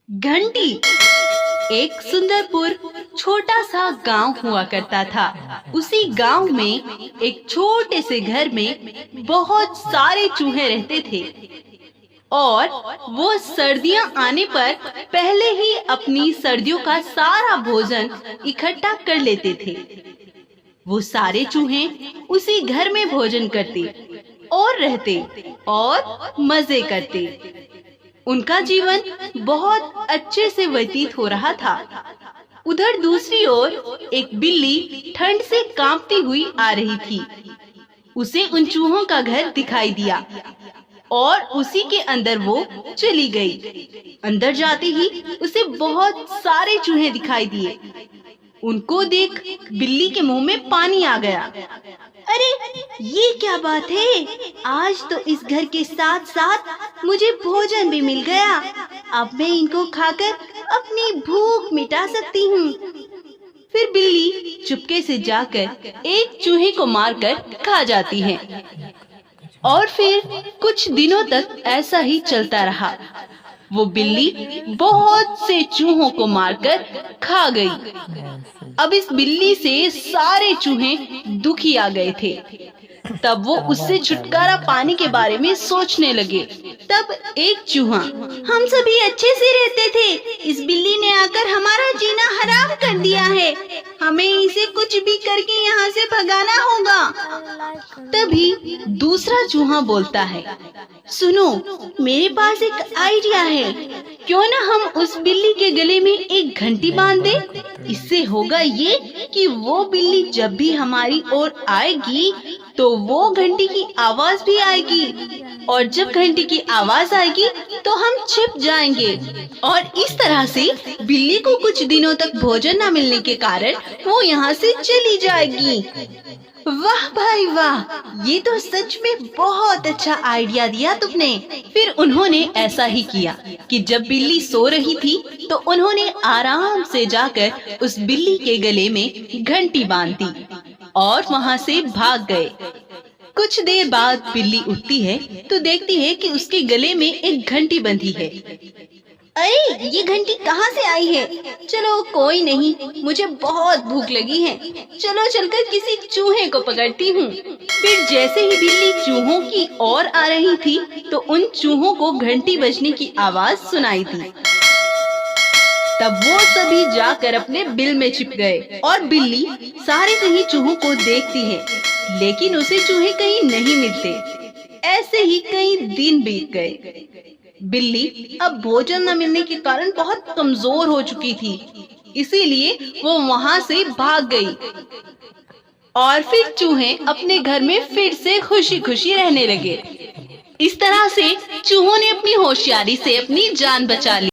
घंटी। एक सुंदरपुर छोटा सा गांव हुआ करता था। उसी गांव में एक छोटे से घर में बहुत सारे चूहे रहते थे और वो सर्दियां आने पर पहले ही अपनी सर्दियों का सारा भोजन इकट्ठा कर लेते थे। वो सारे चूहे उसी घर में भोजन करते और रहते और मजे करते। उनका जीवन बहुत अच्छे से व्यतीत हो रहा था। उधर दूसरी ओर एक बिल्ली ठंड से कांपती हुई आ रही थी। उसे उन चूहों का घर दिखाई दिया और उसी के अंदर वो चली गई। अंदर जाते ही उसे बहुत सारे चूहे दिखाई दिए। उनको देख बिल्ली के मुंह में पानी आ गया। अरे ये क्या बात है? आज तो इस घर के साथ साथ मुझे भोजन भी मिल गया। अब मैं इनको खाकर अपनी भूख मिटा सकती हूँ। फिर बिल्ली चुपके से जाकर एक चूहे को मारकर खा जाती है और फिर कुछ दिनों तक ऐसा ही चलता रहा। वो बिल्ली बहुत से चूहों को मारकर खा गई। अब इस बिल्ली से सारे चूहे दुखी आ गए थे। तब वो उससे छुटकारा पाने के बारे में सोचने लगे। तब एक चूहा, हम सभी अच्छे से रहते थे, इस बिल्ली ने आकर हमारा जीना हराम कर दिया है। हमें इसे कुछ भी करके यहाँ से भगाना होगा। तभी दूसरा चूहा बोलता है, सुनो, मेरे पास एक आइडिया है। क्यों ना हम उस बिल्ली के गले में एक घंटी बांध दें? इससे होगा ये कि वो बिल्ली जब भी हमारी ओर आएगी तो वो घंटी की आवाज भी आएगी और जब घंटी की आवाज आएगी तो हम छिप जाएंगे और इस तरह से बिल्ली को कुछ दिनों तक भोजन न मिलने के कारण वो यहाँ से चली जाएगी। वाह भाई वाह, ये तो सच में बहुत अच्छा आइडिया दिया तुमने। फिर उन्होंने ऐसा ही किया कि जब बिल्ली सो रही थी तो उन्होंने आराम से जाकर उस बिल्ली के गले में घंटी बांध दी और वहाँ से भाग गए। कुछ देर बाद बिल्ली उठती है तो देखती है कि उसके गले में एक घंटी बंधी है। अरे ये घंटी कहाँ से आई है? चलो कोई नहीं, मुझे बहुत भूख लगी है। चलो चलकर किसी चूहे को पकड़ती हूँ। फिर जैसे ही बिल्ली चूहों की ओर आ रही थी तो उन चूहों को घंटी बजने की आवाज सुनाई दी। तब वो सभी जाकर अपने बिल में छिप गए और बिल्ली सारे कहीं चूहों को देखती है, लेकिन उसे चूहे कहीं नहीं मिलते। ऐसे ही कई दिन बीत गए। बिल्ली अब भोजन न मिलने के कारण बहुत कमजोर हो चुकी थी, इसीलिए वो वहाँ से भाग गई और फिर चूहे अपने घर में फिर से खुशी खुशी रहने लगे। इस तरह से चूहों ने अपनी होशियारी से अपनी जान बचा ली।